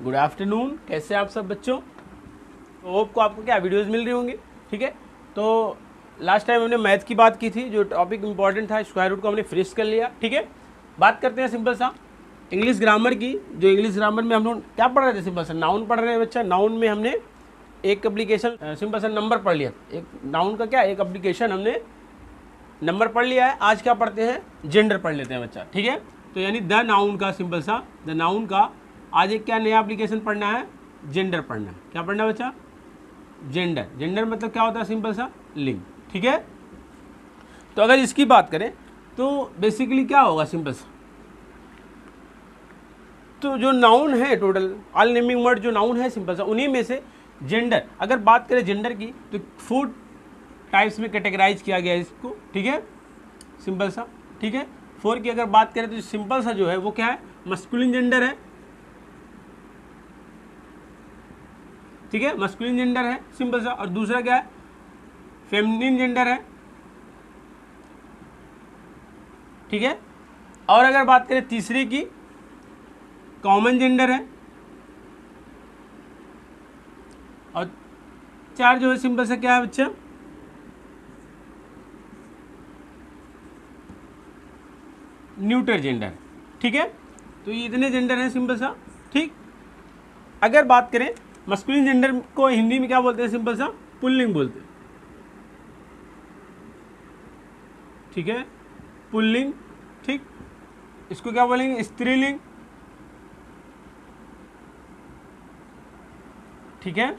Good afternoon. कैसे हैं आप सब बच्चों? तो होप को आपको क्या वीडियोस मिल रही होंगी। ठीक है, तो लास्ट टाइम हमने मैथ की बात की थी, जो टॉपिक इंपॉर्टेंट था स्क्वायर रूट को हमने फिनिश कर लिया। ठीक है, बात करते हैं सिंपल सा इंग्लिश ग्रामर की। जो इंग्लिश ग्रामर में हम लोग क्या पढ़ रहे थे? सिंपल सा नाउन पढ़ रहे हैं बच्चा। नाउन में हमने एक एप्लीकेशन सिंपल सा नंबर पढ़ लिया। एक नाउन का क्या एक एप्लीकेशन हमने नंबर पढ़ लिया है। आज क्या पढ़ते हैं? जेंडर पढ़ लेते हैं बच्चा। ठीक है, तो यानी द नाउन का सिंपल सा द नाउन का आज एक क्या नया एप्लीकेशन पढ़ना है? जेंडर पढ़ना है। क्या पढ़ना है बच्चा? जेंडर। जेंडर मतलब क्या होता है? सिंपल सा लिंग। ठीक है, तो अगर इसकी बात करें तो बेसिकली क्या होगा? सिंपल सा तो जो नाउन है टोटल ऑल नेमिंग वर्ड जो नाउन है सिंपल सा उन्हीं में से जेंडर। अगर बात करें जेंडर की तो 4 टाइप्स में कैटेगराइज किया गया है इसको। ठीक है, सिंपल सा। ठीक है, 4 की अगर बात करें तो सिंपल सा जो है वो क्या है? मस्कुलिन जेंडर है। ठीक है, मस्कुलिन जेंडर है सिंपल सा। और दूसरा क्या है? फेमिनिन जेंडर है। ठीक है, और अगर बात करें तीसरी की कॉमन जेंडर है। और 4 जो है सिंपल सा क्या है बच्चा? Neutral gender. ठीक है, तो ये इतने जेंडर हैं सिंपल सा। ठीक, अगर बात करें मस्कुलिन जेंडर को हिंदी में क्या बोलते हैं? सिंपल सा पुल्लिंग बोलते हैं। ठीक है, पुल्लिंग। ठीक, इसको क्या बोलेंगे? स्त्रीलिंग। ठीक है,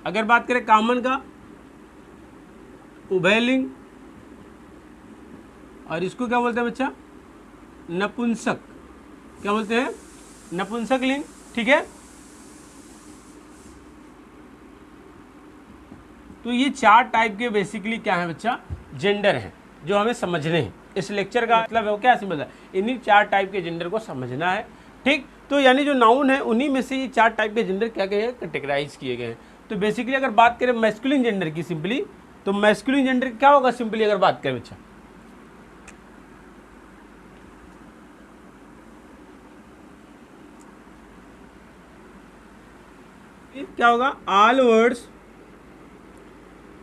अगर बात करें कॉमन का उभयलिंग। और इसको क्या बोलते हैं बच्चा? नपुंसक। क्या बोलते हैं? नपुंसक लिंग। ठीक है, तो ये 4 टाइप के बेसिकली क्या है बच्चा? जेंडर हैं जो हमें समझने हैं। इस लेक्चर का मतलब है वो क्या? सिंपल है इन्हीं 4 टाइप के जेंडर को समझना है। ठीक, तो यानी जो नाउन है उन्हीं में से ये 4 टाइप के जेंडर क्या गए हैं? कैटेगराइज किए गए हैं। तो बेसिकली अगर बात करें मैस्कुलिन जेंडर की सिंपली, तो मैस्कुलिन जेंडर क्या होगा सिंपली अगर बात करें बच्चा? क्या होगा?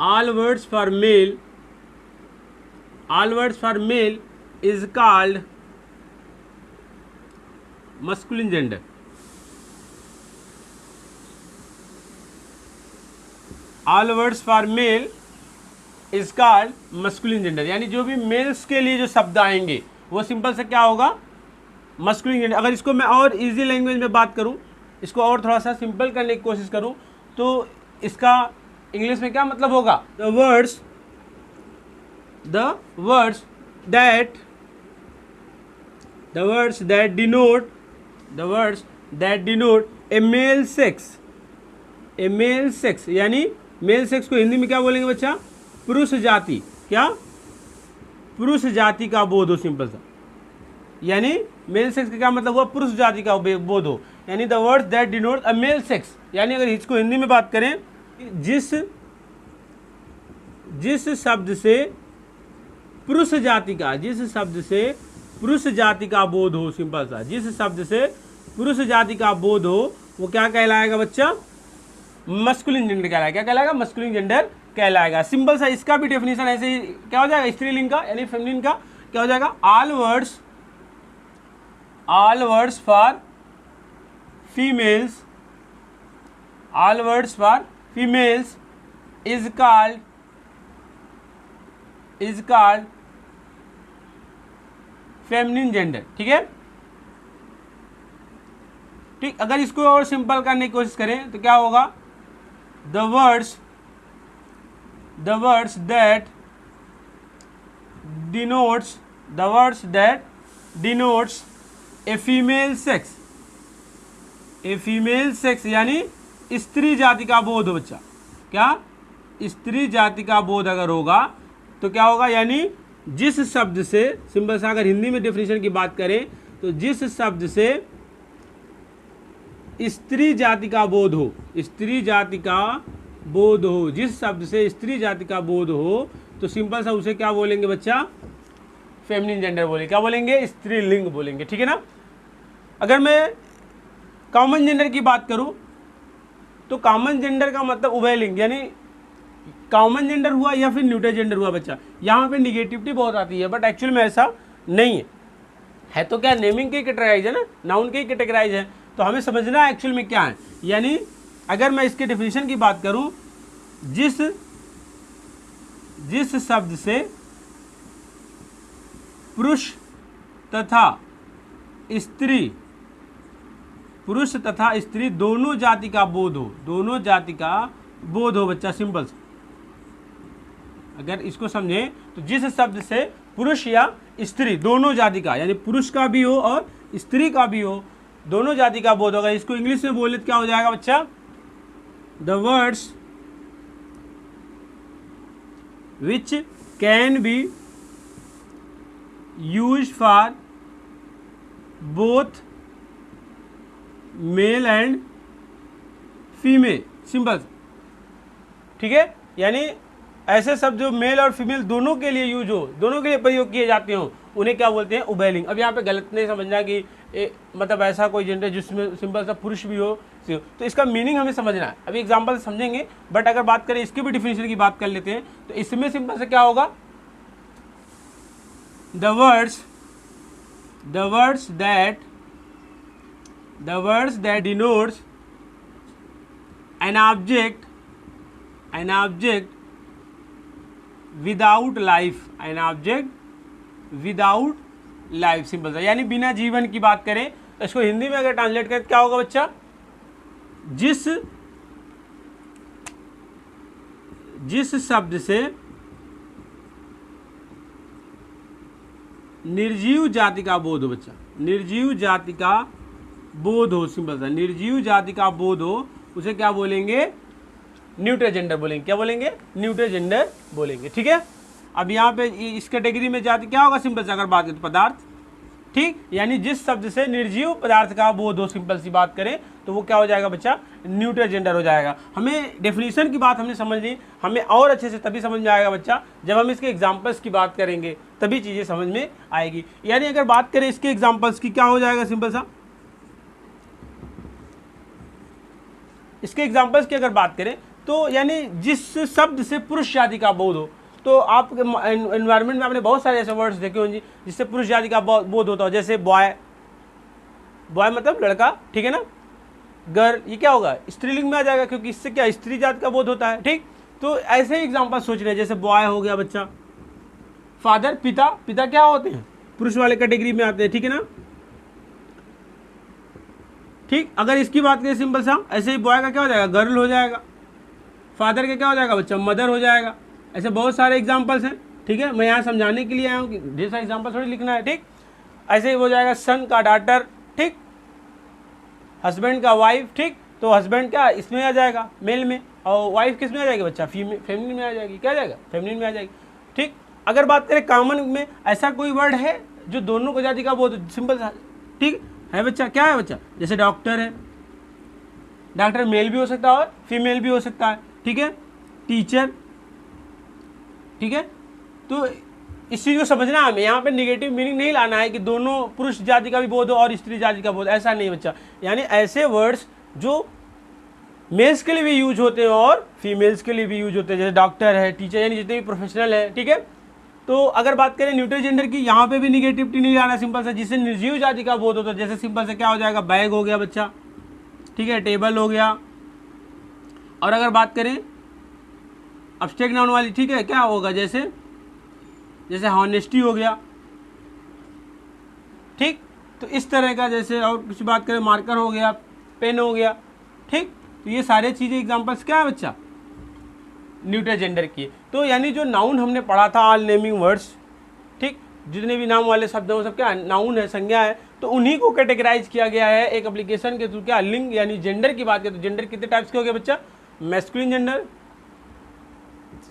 All words for male is called masculine gender. All words for male is called masculine gender, यानी जो भी मेल्स के लिए जो शब्द आएंगे वो सिंपल से क्या होगा? Masculine gender. अगर इसको मैं और इजी लैंग्वेज में बात करूं, इसको और थोड़ा सा सिंपल करने की कोशिश करूं, तो इसका इंग्लिश में क्या मतलब होगा? The words that denote a male sex, यानी मेल सेक्स को हिंदी में क्या बोलेंगे बच्चा? पुरुष जाति। क्या? पुरुष जाति का बोध हो सिंपल सा, यानी मेल सेक्स का क्या मतलब हुआ? पुरुष जाति का बोध हो, यानी the words that denote a male sex. यानी अगर इसको हिंदी में बात करें, जिस शब्द से पुरुष जाति का बोध हो, सिंपल सा जिस शब्द से पुरुष जाति का बोध हो वो क्या कहलाएगा बच्चा? मस्कुलिन जेंडर कहलाएगा। क्या कहलाएगा? मस्कुलिन जेंडर कहलाएगा। सिंपल सा इसका भी डेफिनेशन ऐसे ही क्या हो जाएगा? स्त्रीलिंग का यानी फेमिनिन का क्या हो जाएगा? All words for females is called feminine gender. ठीक है, ठीक, अगर इसको और सिंपल करने की कोशिश करें तो क्या होगा? The words that denotes a female sex, यानी स्त्री जाति का बोध हो बच्चा। क्या? स्त्री जाति का बोध अगर होगा तो क्या होगा? यानी जिस शब्द से सिंपल सा अगर हिंदी में डेफिनेशन की बात करें तो जिस शब्द से स्त्री जाति का बोध हो, जिस शब्द से स्त्री जाति का बोध हो तो सिंपल सा उसे क्या बोलेंगे बच्चा? फेमिनिन जेंडर बोलेंगे। क्या बोलेंगे? स्त्रीलिंग बोलेंगे। ठीक है ना। अगर मैं कॉमन जेंडर की बात करूं तो कॉमन जेंडर का मतलब उभयलिंग, यानी कॉमन जेंडर हुआ या फिर न्यूट्रल जेंडर हुआ बच्चा। यहाँ पे निगेटिविटी बहुत आती है, बट एक्चुअल में ऐसा नहीं है तो क्या नेमिंग के कैटेगराइज है ना, नाउन के कैटेगराइज है, तो हमें समझना है एक्चुअल में क्या है। यानी अगर मैं इसके डेफिनेशन की बात करूं, जिस शब्द से पुरुष तथा स्त्री दोनों जाति का बोध हो बच्चा, सिंपल। अगर इसको समझें तो जिस शब्द से पुरुष या स्त्री दोनों जाति का, यानी पुरुष का भी हो और स्त्री का भी हो, दोनों जाति का बोध होगा। इसको इंग्लिश में बोले तो क्या हो जाएगा बच्चा, the words which can be used for both male and female, simple. ठीक है, यानी ऐसे शब्द जो मेल और फीमेल दोनों के लिए यूज हो, दोनों के लिए प्रयोग किए जाते हो, उन्हें क्या बोलते हैं, उभयलिंग। अब यहाँ पे गलत नहीं समझना कि मतलब ऐसा कोई जेंडर जिसमें सिंपल सा पुरुष भी हो, तो इसका मीनिंग हमें समझना है। अभी एग्जांपल समझेंगे, बट अगर बात करें इसकी भी डिफिनेशन की बात कर लेते हैं, तो इसमें सिंपल से क्या होगा, the words that denotes an object without life, simple सा, यानी बिना जीवन की बात करें तो इसको हिंदी में अगर ट्रांसलेट करें क्या होगा बच्चा, जिस शब्द से निर्जीव जाति का बोध हो बच्चा, निर्जीव जाति का बोध हो, सिंपल सा, निर्जीव जाति का बोध हो, उसे क्या बोलेंगे, न्यूट्रल जेंडर बोलेंगे। क्या बोलेंगे, न्यूट्रल जेंडर बोलेंगे। ठीक है, अब यहाँ पे इस कैटेगरी में जाति क्या होगा, सिंपल से अगर बात करें तो पदार्थ। ठीक, यानी जिस शब्द से निर्जीव पदार्थ का बोध हो, सिंपल सी बात करें तो वो क्या हो जाएगा बच्चा, न्यूट्रल जेंडर हो जाएगा। हमें डेफिनेशन की बात हमने समझ ली, हमें और अच्छे से तभी समझ में आएगा बच्चा जब हम इसके एग्जाम्पल्स की बात करेंगे, तभी चीज़ें समझ में आएगी। यानी अगर बात करें इसके एग्जाम्पल्स की, क्या हो जाएगा, सिंपल सा, इसके एग्जाम्पल्स की अगर बात करें तो यानी जिस शब्द से पुरुष जाति का बोध हो, तो आप एनवायरनमेंट में आपने बहुत सारे ऐसे वर्ड्स देखे होंगे जिससे पुरुष जाति का बोध होता हो, जैसे बॉय मतलब लड़का, ठीक है ना, गर्ल, ये क्या होगा, स्त्रीलिंग में आ जाएगा, क्योंकि इससे क्या स्त्री जाति का बोध होता है। ठीक, तो ऐसे ही एग्जाम्पल सोच रहे हैं, जैसे बॉय हो गया बच्चा, फादर, पिता क्या होते हैं, पुरुष वाले कैटेगरी में आते हैं। ठीक है ना, ठीक, अगर इसकी बात करें सिंपल सा, ऐसे ही बॉय का क्या हो जाएगा, गर्ल हो जाएगा, फादर का क्या हो जाएगा बच्चा, मदर हो जाएगा। ऐसे बहुत सारे एग्जांपल्स हैं। ठीक है, मैं यहाँ समझाने के लिए आया हूँ कि ढेर सारे एग्जांपल थोड़ी लिखना है। ठीक, ऐसे ही हो जाएगा सन का डॉटर, ठीक, हस्बैंड का वाइफ। ठीक, तो हस्बैंड क्या इसमें आ जाएगा मेल में, और वाइफ किस में आ जाएगी बच्चा, फेमिनिन में आ जाएगी। क्या आ जाएगा, फेमिनिन में आ जाएगी। ठीक, अगर बात करें कॉमन में, ऐसा कोई वर्ड है जो दोनों को जाति का बहुत सिंपल सा, ठीक है बच्चा, क्या है बच्चा, जैसे डॉक्टर है, डॉक्टर मेल भी हो सकता है और फीमेल भी हो सकता है। ठीक है, टीचर। ठीक है, तो इस चीज़ को समझना हमें, यहाँ पे निगेटिव मीनिंग नहीं लाना है कि दोनों पुरुष जाति का भी बोध हो और स्त्री जाति का बोध, ऐसा नहीं बच्चा। यानी ऐसे वर्ड्स जो मेल्स के लिए भी यूज होते हैं और फीमेल्स के लिए भी यूज होते हैं, जैसे डॉक्टर है, टीचर, यानी जितने भी प्रोफेशनल है। ठीक है, तो अगर बात करें न्यूट्रल जेंडर की, यहाँ पे भी निगेटिविटी नहीं लाना, सिंपल सा, जिससे निर्जीव जाति का बोध होता है, जैसे सिंपल से क्या हो जाएगा, बैग हो गया बच्चा, ठीक है, टेबल हो गया। और अगर बात करें अब्स्ट्रैक्ट नाउन वाली, ठीक है, क्या होगा, जैसे हॉनेस्टी हो गया। ठीक, तो इस तरह का, जैसे और कुछ बात करें, मार्कर हो गया, पेन हो गया। ठीक, तो ये सारे चीज़ें एग्जांपल्स क्या है बच्चा, न्यूट्रल जेंडर की। तो यानी जो नाउन हमने पढ़ा था, ऑल नेमिंग वर्ड्स, ठीक, जितने भी नाम वाले शब्द हैं वो सब क्या नाउन है, संज्ञा है, तो उन्हीं को कैटेगराइज किया गया है एक एप्लीकेशन के थ्रू। क्या लिंग, यानी जेंडर की बात करें तो जेंडर कितने टाइप्स के हो गए बच्चा, मैस्कुलिन जेंडर,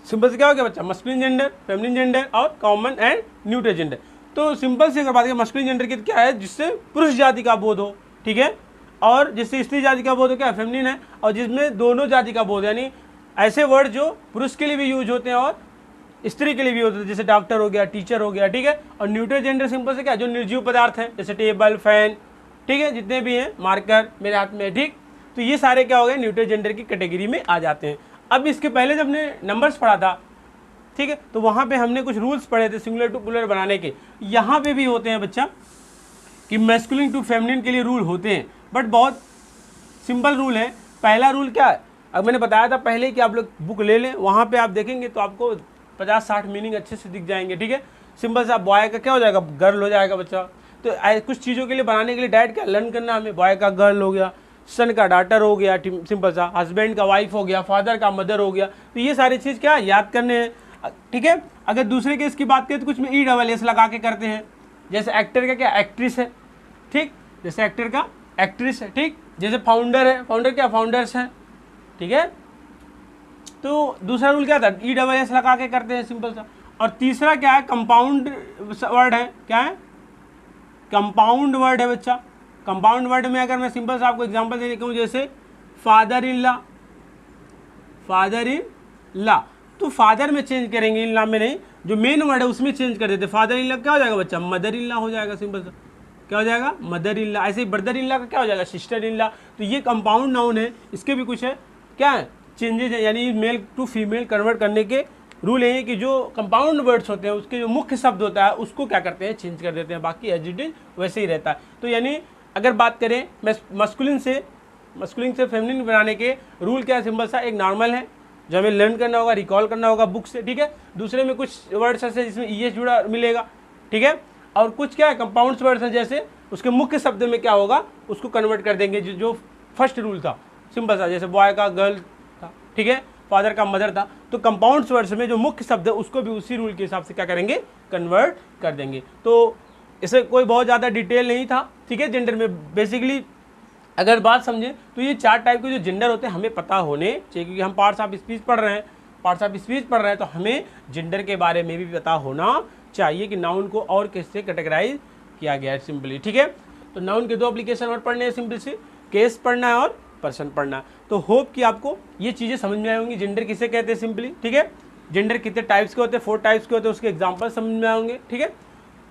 सिंपल से क्या हो गया बच्चा, मस्कुलिन जेंडर, फेमिनिन जेंडर और कॉमन एंड न्यूट्रल जेंडर। तो सिंपल से अगर बात करें मस्कुलिन जेंडर की, क्या है, जिससे पुरुष जाति का बोध हो, ठीक है, और जिससे स्त्री जाति का बोध हो, क्या फेमिनिन है, और जिसमें दोनों जाति का बोध, यानी ऐसे वर्ड जो पुरुष के लिए भी यूज होते हैं और स्त्री के लिए भी होते हैं, जैसे डॉक्टर हो गया, टीचर हो गया। ठीक है, और न्यूट्रल जेंडर सिंपल से क्या, जो निर्जीव पदार्थ है, जैसे टेबल, फैन, ठीक है, जितने भी हैं मार्कर मेरे हाथ में है, ठीक। तो ये सारे क्या हो गए, न्यूट्रल जेंडर की कैटेगरी में आ जाते हैं। अब इसके पहले जब हमने नंबर्स पढ़ा था, ठीक है, तो वहाँ पे हमने कुछ रूल्स पढ़े थे सिंगुलर टू प्लूरल बनाने के। यहाँ पे भी होते हैं बच्चा कि मैस्कुलिन टू फेमिनिन के लिए रूल होते हैं, बट बहुत सिंपल रूल है। पहला रूल क्या है, अब मैंने बताया था पहले कि आप लोग बुक ले लें, वहाँ पे आप देखेंगे तो आपको 50-60 मीनिंग अच्छे से दिख जाएंगे, ठीक है। सिंपल सा बॉय का क्या हो जाएगा, गर्ल हो जाएगा बच्चा। तो कुछ चीज़ों के लिए बनाने के लिए डायरेक्ट क्या लर्न करना हमें, बॉय का गर्ल हो गया, सन का डॉटर हो गया, सिंपल सा, हस्बैंड का वाइफ हो गया, फादर का मदर हो गया। तो ये सारी चीज़ क्या याद करने हैं, ठीक है। अगर दूसरे केस की बात करें तो कुछ में ESS लगा के करते हैं, जैसे एक्टर का क्या एक्ट्रेस है, ठीक, जैसे एक्टर का एक्ट्रेस है, ठीक। जैसे फाउंडर है, फाउंडर क्या फाउंडर्स है, ठीक है। तो दूसरा रूल क्या था, ESS लगा के करते हैं, सिंपल सा। और तीसरा क्या है, कंपाउंड वर्ड है, क्या है, कंपाउंड वर्ड है बच्चा। कंपाउंड वर्ड में अगर मैं सिंपल सा आपको एग्जांपल देने कहूँ, जैसे father in law, father in law, तो फादर में चेंज करेंगे, इन लॉ में नहीं, जो मेन वर्ड है उसमें चेंज कर देते। फादर इन लॉ क्या हो जाएगा बच्चा, मदर इन लॉ हो जाएगा, सिंपल सा क्या हो जाएगा, मदर इन लॉ। ऐसे ही ब्रदर इन लॉ का क्या हो जाएगा, सिस्टर इन लॉ। तो ये कंपाउंड नाउन है, इसके भी कुछ है क्या है, चेंजेज है, यानी मेल टू फीमेल कन्वर्ट करने के रूल है कि जो कंपाउंड वर्ड्स होते हैं उसके जो मुख्य शब्द होता है उसको क्या करते हैं, चेंज कर देते हैं, बाकी एज इट इज वैसे ही रहता है। तो यानी अगर बात करें मस्कुलिन से फेमिनिन बनाने के रूल क्या है, सिंपल सा एक नॉर्मल है जो हमें लर्न करना होगा, रिकॉल करना होगा बुक से, ठीक है। दूसरे में कुछ वर्ड्स ऐसे जिसमें ES जुड़ा मिलेगा, ठीक है। और कुछ क्या है कंपाउंड्स वर्ड्स हैं, जैसे उसके मुख्य शब्द में क्या होगा उसको कन्वर्ट कर देंगे, जो फर्स्ट रूल था, सिंपल सा, जैसे बॉय का गर्ल था, ठीक है, फादर का मदर था। तो कंपाउंड्स वर्ड्स में जो मुख्य शब्द है उसको भी उसी रूल के हिसाब से क्या करेंगे, कन्वर्ट कर देंगे। तो इसे कोई बहुत ज़्यादा डिटेल नहीं था, ठीक है। जेंडर में बेसिकली अगर बात समझें तो ये 4 टाइप के जो जेंडर होते हैं हमें पता होने चाहिए, क्योंकि हम पार्ट्स ऑफ स्पीच पढ़ रहे हैं, तो हमें जेंडर के बारे में भी पता होना चाहिए कि नाउन को और किससे कैटेगराइज किया गया है, सिंपली, ठीक है। तो नाउन के 2 एप्लीकेशन और पढ़ने हैं, सिंपल से केस पढ़ना है और पर्सन पढ़ना है। तो होप कि आपको ये चीज़ें समझ में आई होंगी, जेंडर किसे कहते हैं सिंपली, ठीक है। जेंडर कितने टाइप्स के होते हैं, 4 टाइप्स के होते हैं, उसके एग्जाम्पल समझ में आएंगे, ठीक है।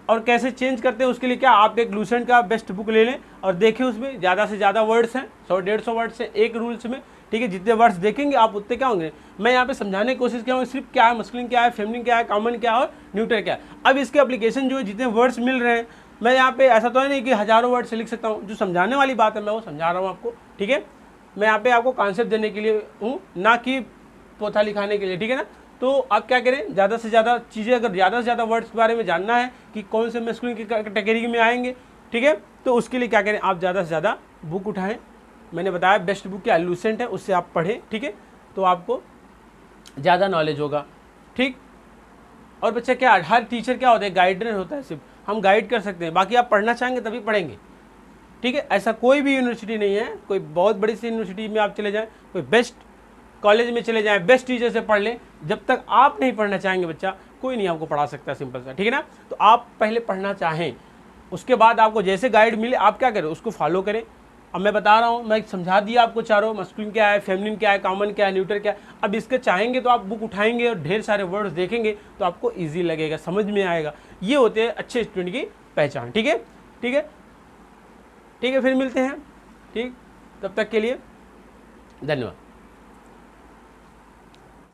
और कैसे चेंज करते हैं उसके लिए क्या आप एक लूसेंट का बेस्ट बुक ले लें और देखें, उसमें ज़्यादा से ज़्यादा वर्ड्स हैं, 100-150 वर्ड्स हैं एक रूल्स में, ठीक है। जितने वर्ड्स देखेंगे आप उतने क्या होंगे। मैं यहाँ पे समझाने की कोशिश किया हूँ सिर्फ क्या है मस्कुलिन क्या है, फेमिनिन क्या है, कॉमन क्या है और न्यूट्रल क्या है। अब इसके एप्लीकेशन जो है जितने वर्ड्स मिल रहे हैं, मैं यहाँ पे ऐसा तो है नहीं कि हज़ारों वर्ड से लिख सकता हूँ, जो समझाने वाली बात है मैं वो समझा रहा हूँ आपको, ठीक है। मैं यहाँ पे आपको कॉन्सेप्ट देने के लिए हूँ, ना कि पोथा लिखाने के लिए, ठीक है ना। तो आप क्या करें, ज़्यादा से ज़्यादा चीज़ें, अगर ज़्यादा से ज़्यादा वर्ड्स के बारे में जानना है कि कौन से मस्कुलिन की कैटेगरी में आएंगे, ठीक है, तो उसके लिए क्या करें, आप ज़्यादा से ज़्यादा बुक उठाएं। मैंने बताया बेस्ट बुक क्या लूसेंट है, उससे आप पढ़ें, ठीक है, तो आपको ज़्यादा नॉलेज होगा, ठीक। और बच्चा क्या, हर टीचर क्या होता है, गाइडर होता है, सिर्फ हम गाइड कर सकते हैं, बाकी आप पढ़ना चाहेंगे तभी पढ़ेंगे, ठीक है। ऐसा कोई भी यूनिवर्सिटी नहीं है, कोई बहुत बड़ी सी यूनिवर्सिटी में आप चले जाएं, कोई बेस्ट कॉलेज में चले जाएं, बेस्ट टीचर से पढ़ लें, जब तक आप नहीं पढ़ना चाहेंगे बच्चा कोई नहीं आपको पढ़ा सकता, सिंपल सा, ठीक है ना। तो आप पहले पढ़ना चाहें, उसके बाद आपको जैसे गाइड मिले आप क्या करें, उसको फॉलो करें। अब मैं बता रहा हूँ, मैं समझा दिया आपको चारों, मस्कुलिन क्या है, फेमिनिन क्या है, कॉमन क्या है, न्यूट्रल क्या है। अब इसके चाहेंगे तो आप बुक उठाएंगे और ढेर सारे वर्ड्स देखेंगे तो आपको ईजी लगेगा, समझ में आएगा। ये होते हैं अच्छे स्टूडेंट की पहचान, ठीक है, ठीक है, ठीक है। फिर मिलते हैं, ठीक, तब तक के लिए धन्यवाद।